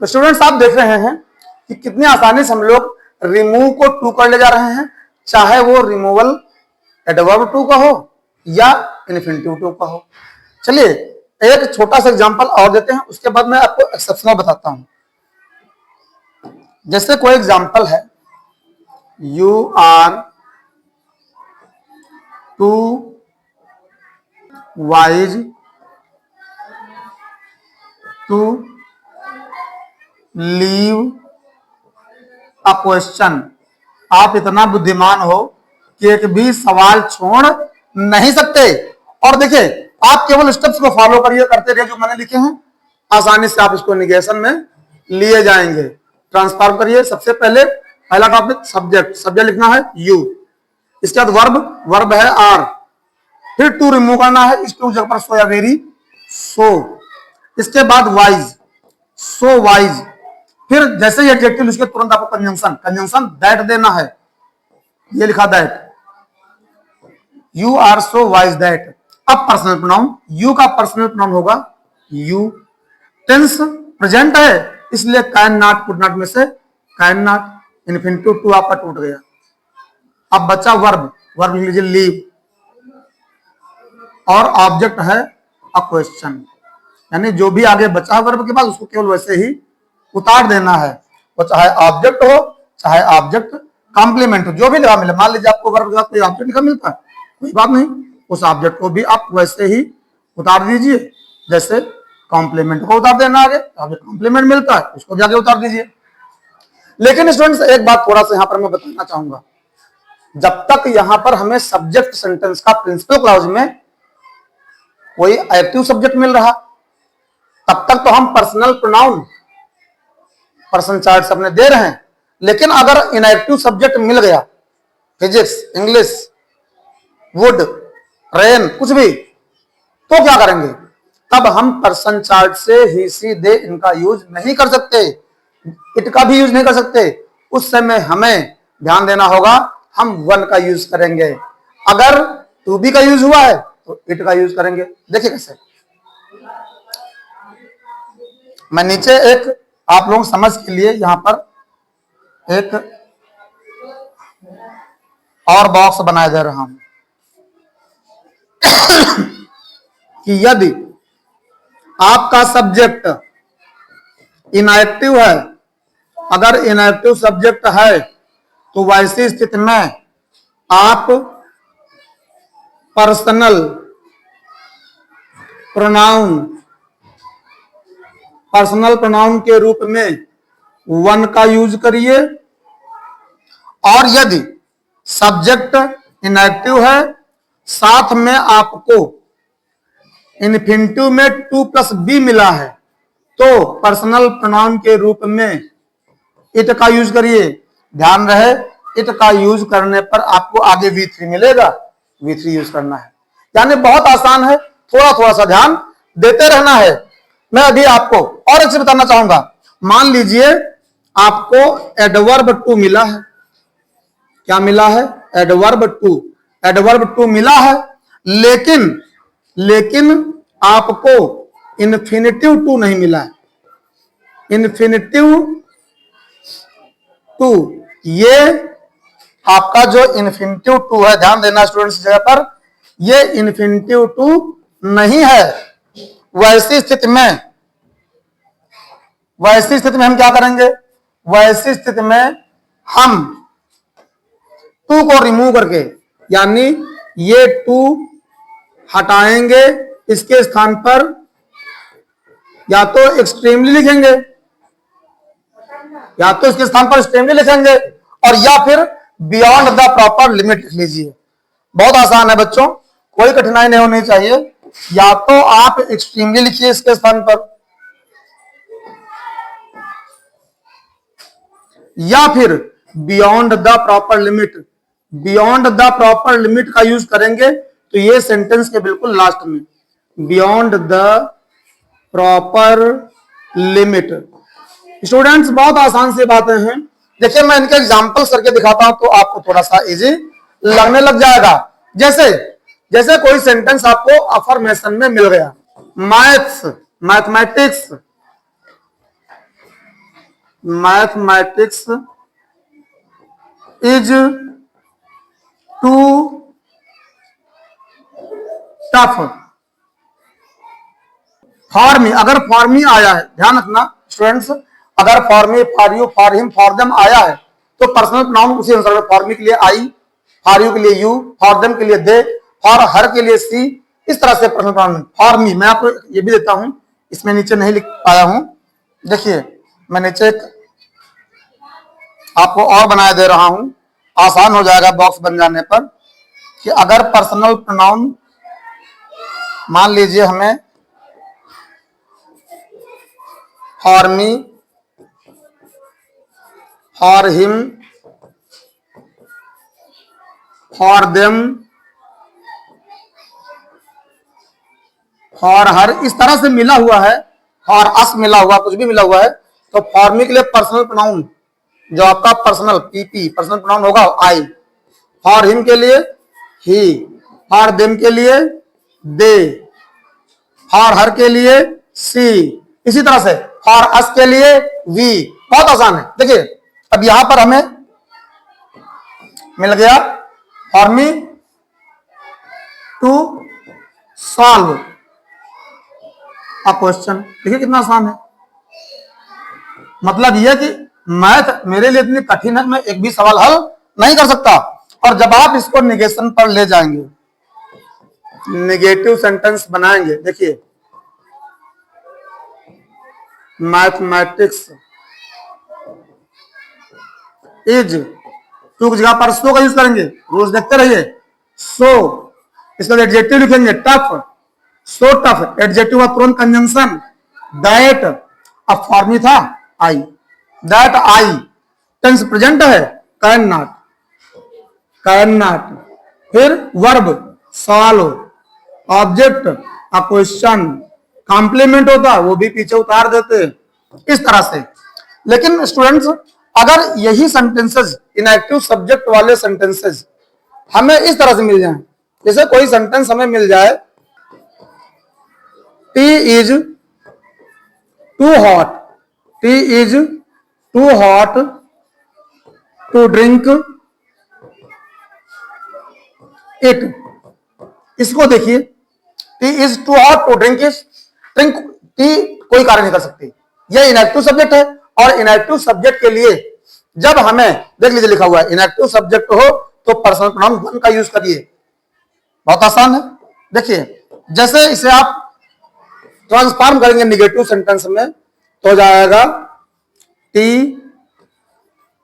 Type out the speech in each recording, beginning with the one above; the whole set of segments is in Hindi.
तो स्टूडेंट्स आप देख रहे हैं कि कितनी आसानी से हम लोग रिमूव को टू कर ले जा रहे हैं, चाहे वो रिमूवल एडवर्ब टू का हो या इन्फिनिटिव टू का हो। चलिए एक छोटा सा एग्जांपल और देते हैं, उसके बाद मैं आपको एक्सेप्शनल बताता हूं। जैसे कोई एग्जांपल है, you are too wise to leave a question. आप इतना बुद्धिमान हो कि एक भी सवाल छोड़ नहीं सकते। और देखिए आप केवल स्टेप्स को फॉलो करिए, करते रहिए जो मैंने लिखे हैं, आसानी से आप इसको निगेशन में लिए जाएंगे। ट्रांसफॉर्म करिए। सबसे पहले पहला टॉपिक सब्जेक्ट, सब्जेक्ट लिखना है यू, इसके बाद वर्ब, वर्ब है आर, फिर टू रिमूव करना है, इस टू जगह पर सो या वेरी सो, इसके बाद वाइज, सो वाइज, फिर जैसे ही एडजेक्टिव इसके तुरंत आपको कंजंक्शन, कंजंक्शन दैट देना है, ये लिखा that, you are so wise that. अब पर्सनल प्रोनाउन, यू का पर्सनल प्रोनाउन होगा यू। टेंस प्रेजेंट है इसलिए कैन नॉट, कुड नॉट में से कैन नॉट, इन्फिनिटिव टू आपका टूट गया। अब बचा वर्ब, वर्ब लिख लीजिए लीव, और ऑब्जेक्ट है अ क्वेश्चन, यानी जो भी आगे बचा है वर्ब के बाद उसको केवल वैसे ही उतार देना है, वो चाहे ऑब्जेक्ट हो चाहे ऑब्जेक्ट कॉम्प्लीमेंट हो, जो भी लगा मिले। मान लीजिए आपको वर्ब के बाद कोई ऑब्जेक्ट लिखा मिलता है, कोई बात नहीं, उस ऑब्जेक्ट को भी आप वैसे ही उतार दीजिए जैसे कॉम्प्लीमेंट को उतार देना आगे, कॉम्प्लीमेंट मिलता है उसको भी आगे उतार दीजिए। लेकिन स्टूडेंट्स एक बात थोड़ा सा यहां पर मैं बताना चाहूंगा, जब तक यहां पर हमें सब्जेक्ट सेंटेंस का प्रिंसिपल क्लॉज में कोई एक्टिव सब्जेक्ट मिल रहा, तब तक तो हम पर्सनल प्रोनाउन पर्सन चार्ट अपने दे रहे हैं। लेकिन अगर इनएक्टिव सब्जेक्ट मिल गया, फिजिक्स, इंग्लिश, वुड, रेन, कुछ भी, तो क्या करेंगे? तब हम पर्सन चार्ट से ही सीधे इनका यूज नहीं कर सकते, इट का भी यूज नहीं कर सकते। उस समय हमें ध्यान देना होगा, हम वन का यूज करेंगे। अगर टू बी का यूज हुआ है तो इट का यूज करेंगे। देखिए कैसे, मैं नीचे एक आप लोग समझ के लिए यहां पर एक और बॉक्स बनाया जा रहा हूं कि यदि आपका सब्जेक्ट इनएक्टिव है, अगर इनएक्टिव सब्जेक्ट है तो वैसी स्थिति में आप पर्सनल प्रोनाउन, पर्सनल प्रोनाउन के रूप में वन का यूज करिए। और यदि सब्जेक्ट इनएक्टिव है, साथ में आपको इन्फिनिटिव में टू प्लस बी मिला है, तो पर्सनल प्रोनाउन के रूप में इट का यूज करिए। ध्यान रहे इट का यूज करने पर आपको आगे V3 मिलेगा, V3 यूज करना है। यानी बहुत आसान है, थोड़ा थोड़ा सा ध्यान देते रहना है। मैं अभी आपको और एक चीज बताना चाहूंगा। मान लीजिए आपको एडवर्ब टू मिला है, क्या मिला है? एडवर्ब टू, एडवर्ब टू मिला है, लेकिन आपको इन्फिनिटिव टू नहीं मिला है। इन्फिनिटिव टू, ये आपका जो इन्फिनिटिव टू है, ध्यान देना स्टूडेंट्स जगह पर, ये इन्फिनिटिव टू नहीं है। वैसी स्थिति में हम क्या करेंगे? वैसी स्थिति में हम टू को रिमूव करके, यानी ये टू हटाएंगे, इसके स्थान पर या तो एक्सट्रीमली लिखेंगे, या तो इसके स्थान पर एक्सट्रीमली लिखेंगे, और या फिर बियॉन्ड द प्रॉपर लिमिट लिख लीजिए। बहुत आसान है बच्चों, कोई कठिनाई नहीं होनी चाहिए। या तो आप एक्सट्रीमली लिखिए इसके स्थान पर, या फिर beyond the proper limit. Beyond the proper limit का यूज करेंगे तो ये सेंटेंस के बिल्कुल लास्ट में, beyond the proper limit. Students बहुत आसान सी बातें हैं। देखिए मैं इनके एग्जांपल्स करके दिखाता हूं तो आपको थोड़ा सा इजी लगने लग जाएगा। जैसे कोई सेंटेंस आपको अफर्मेशन में मिल गया, maths, mathematics, mathematics is too tough for me. अगर फॉर मी आया है, ध्यान रखना स्टूडेंट्स, अगर for me, for you, for him, for them आया है तो पर्सनल प्रोनाउन उसी अनुसार, फॉर मी के लिए आई, फॉर यू के लिए यू, फॉर देम के लिए दे, फॉर हर के लिए सी, इस तरह से पर्सनल प्रोनाउन। फॉर मी मैं आपको ये भी देता हूं, इसमें नीचे नहीं लिख पाया हूं, देखिए मैं नीचे आपको और बनाया दे रहा हूं, आसान हो जाएगा बॉक्स बन जाने पर, कि अगर पर्सनल प्रोनाउन मान लीजिए हमें for me, for him, for them, for her, इस तरह से मिला हुआ है, फॉर अस मिला हुआ, कुछ भी मिला हुआ है, तो फॉर मी के लिए पर्सनल प्रोनाउन जो आपका पर्सनल पीपी पर्सनल प्रोनाउन होगा आई, फॉर हिम के लिए ही, फॉर देम के लिए दे, फॉर हर के लिए सी, इसी तरह से फॉर अस के लिए वी। बहुत आसान है। देखिए अब यहां पर हमें मिल गया for me to solve a question. देखिए कितना आसान है, मतलब यह कि मैथ मेरे लिए इतनी कठिन है, मैं एक भी सवाल हल नहीं कर सकता। और जब आप इसको निगेशन पर ले जाएंगे, नेगेटिव सेंटेंस बनाएंगे, देखिए मैथमेटिक्स इज, टू की जगह पर सो का यूज करेंगे, रोज देखते रहिए। सो इसका एडजेक्टिव लिखेंगे टफ, सो टफ, एडजेक्टिव का तुरंत कंजंक्शन दैट, अब फॉर मी था I, that I, tense present है कैन नॉट, कैन नॉट, फिर verb solve, object a question, complement होता वो भी पीछे उतार देते, इस तरह से। लेकिन स्टूडेंट्स अगर यही सेंटेंसेस, इनएक्टिव सब्जेक्ट वाले सेंटेंसेस हमें इस तरह से मिल जाए, जैसे कोई सेंटेंस हमें मिल जाए, tea is too hot, tea is too hot to drink it, इसको देखिए, tea is too hot to drink it, drink tea कोई कार्य नहीं कर सकती, यह इनएक्टिव सब्जेक्ट है। और इनएक्टिव सब्जेक्ट के लिए जब हमें, देख लीजिए लिखा हुआ है, इनएक्टिव सब्जेक्ट हो तो पर्सनल प्रोनाउन वन का यूज करिए, बहुत आसान है। देखिए जैसे इसे आप ट्रांसफॉर्म करेंगे निगेटिव सेंटेंस में तो हो जाएगा टी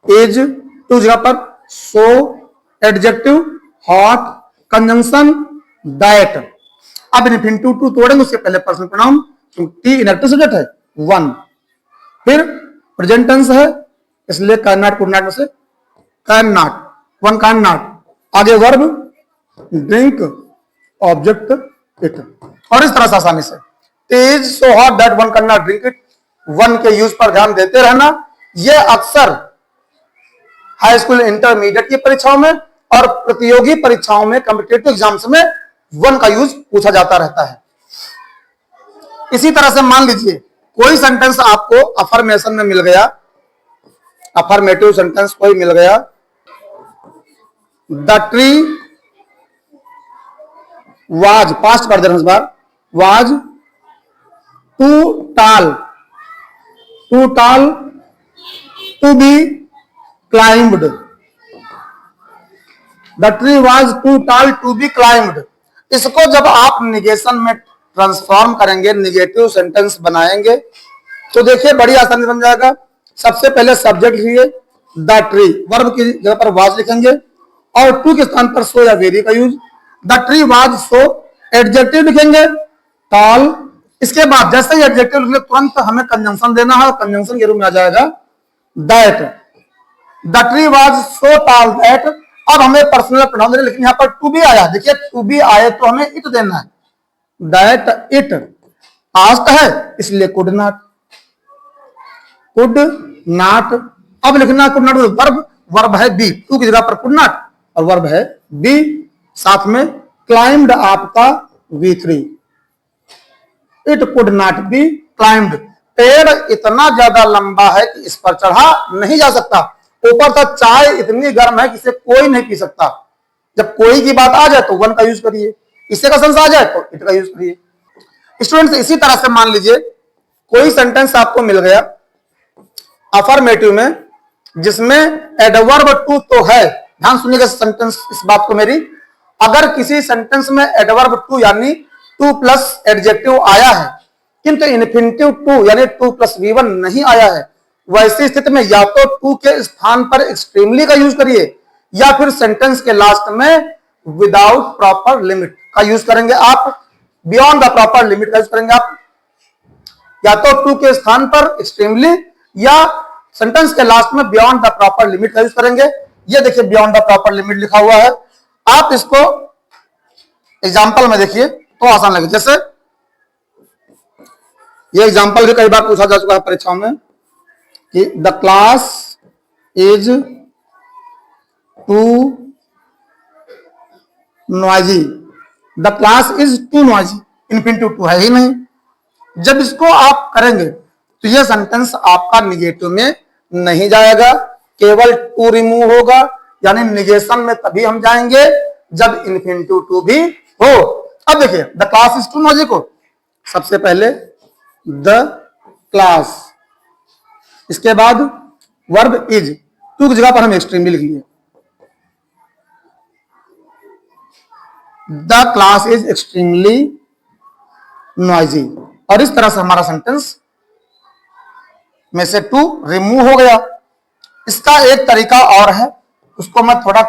इज, टू जगह पर सो, एडजेक्टिव हॉट, कंजंक्शन दैट। अब इन्फिनिटिव टू तोड़ेंगे, उससे पहले personal pronoun, T inactive subject है वन, फिर प्रेजेंट टेंस है इसलिए कैन नॉट, कुड नॉट में से can not, one can not, आगे वर्ब ड्रिंक, ऑब्जेक्ट इट, और इस तरह से आसानी से is so hot that one can not drink it, one के यूज पर ध्यान देते रहना। यह अक्सर हाई स्कूल इंटरमीडिएट की परीक्षाओं में और प्रतियोगी परीक्षाओं में, कॉम्पिटिटिव एग्जाम्स में वन का यूज पूछा जाता रहता है। इसी तरह से मान लीजिए कोई सेंटेंस आपको अफर्मेशन में मिल गया, अफर्मेटिव सेंटेंस कोई मिल गया, द ट्री वाज, पास्ट कर देना इस बार, was too tall, too tall to be climbed, the tree was too tall to be climbed. इसको जब आप निगेशन में ट्रांसफॉर्म करेंगे, निगेटिव सेंटेंस बनाएंगे, तो देखिए बड़ी आसानी बन जाएगा। सबसे पहले सब्जेक्ट लिखिए द ट्री, वर्ब की जगह पर वाज लिखेंगे और टू के स्थान पर सो या वेरी का use, the tree was so, adjective लिखेंगे टॉल, इसके बाद जैसे ही एडजेक्टिव लिखे तुरंत हमें कंजंक्शन देना है, कंजंक्शन के रूप में आ जाएगा that, the tree was so tall that. अब हमें पर्सनल प्रोनाउन देना, लेकिन यहां पर टू बी आया, देखिए टू बी आए तो हमें इट देना है, दैट इट, पास्ट है इसलिए कुड नॉट, कुड नॉट। अब लिखना कुड नॉट वर्ब, वर्ब है बी, टू की जगह पर कुड नॉट और वर्ब है बी, साथ में क्लाइंब्ड आपका V3, it could not be climbed, पेड़ इतना ज्यादा लंबा है कि इस पर चढ़ा नहीं जा सकता। ऊपर तक चाय इतनी गर्म है कि इसे कोई नहीं पी सकता। जब कोई की बात आ जाए तो वन का यूज करिए, इससे का सेंस आ जाए तो इट का यूज करिए। स्टूडेंट्स, इसी तरह से मान लीजिए कोई सेंटेंस आपको मिल गया अफर्मेटिव में जिसमें एडवर्ब टू तो है। ध्यान सुनिएगा सेंटेंस, इस बात को मेरी, अगर किसी सेंटेंस में एडवर्ब टू यानी टू प्लस एडजेक्टिव आया है किंतु इन्फिनिटिव टू यानी टू प्लस V1 नहीं आया है, वैसी स्थिति में या तो टू के स्थान पर एक्सट्रीमली का यूज करिए या फिर सेंटेंस के लास्ट में विदाउट प्रॉपर लिमिट का यूज करेंगे आप, बियॉन्ड द प्रॉपर लिमिट का यूज करेंगे आप। या तो टू के स्थान पर एक्सट्रीमली या सेंटेंस के लास्ट में बियॉन्ड द प्रॉपर लिमिट का यूज करेंगे। ये देखिए बियॉन्ड द प्रॉपर लिमिट लिखा हुआ है। आप इसको एग्जाम्पल में देखिए तो आसान लगे। जैसे ये एग्जाम्पल भी कई बार पूछा जा चुका है परीक्षाओं में कि the class is too noisy, the class is too noisy, infinitive to है ही नहीं। जब इसको आप करेंगे तो यह सेंटेंस आपका निगेटिव में नहीं जाएगा, केवल टू रिमूव होगा, यानी निगेशन में तभी हम जाएंगे जब इन्फिनिटिव टू भी हो। अब देखिए the class is too noisy को सबसे पहले द क्लास, इसके बाद वर्ब इज, टू की जगह पर हम एक्सट्रीमली लिख लिए, the class is extremely noisy, और इस तरह से हमारा सेंटेंस में से टू रिमूव हो गया। इसका एक तरीका और है, उसको मैं थोड़ा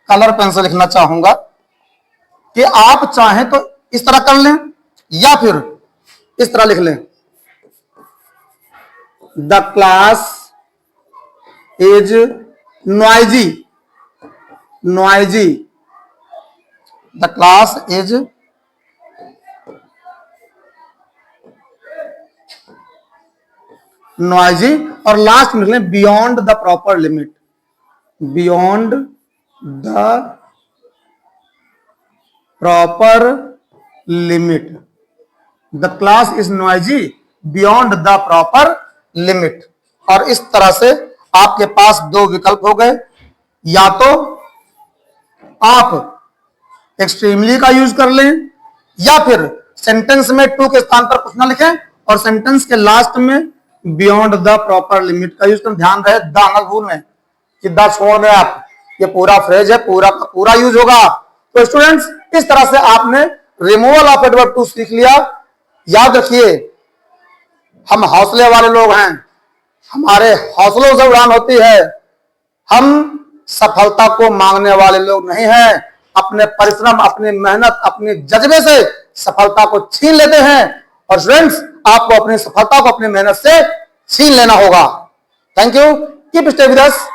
कलर पेन से लिखना चाहूंगा कि आप चाहें तो इस तरह कर लें या फिर इस तरह लिख लें, the class is noisy, noisy, the class is noisy, और लास्ट में लिख लें beyond the proper limit, beyond the proper limit, the class is noisy beyond the proper limit. और इस तरह से आपके पास दो विकल्प हो गए, या तो आप एक्सट्रीमली का यूज कर लें या फिर सेंटेंस में टू के स्थान पर कुछ ना लिखें और सेंटेंस के लास्ट में बियॉन्ड द प्रॉपर लिमिट का यूज करें। ध्यान रहे द न भूलें कि द छोड़ दें आप, ये पूरा फ्रेज है, पूरा का पूरा यूज होगा। तो स्टूडेंट्स, इस तरह से आपने रिमूवल ऑफ एडवर्ब टू सीख लिया। याद रखिए हम हौसले वाले लोग हैं, हमारे हौसलों से उड़ान होती है, हम सफलता को मांगने वाले लोग नहीं हैं। अपने परिश्रम, अपनी मेहनत, अपने जज्बे से सफलता को छीन लेते हैं। और स्टूडेंट्स, आपको अपनी सफलता को अपनी मेहनत से छीन लेना होगा। Thank you, keep stay with us.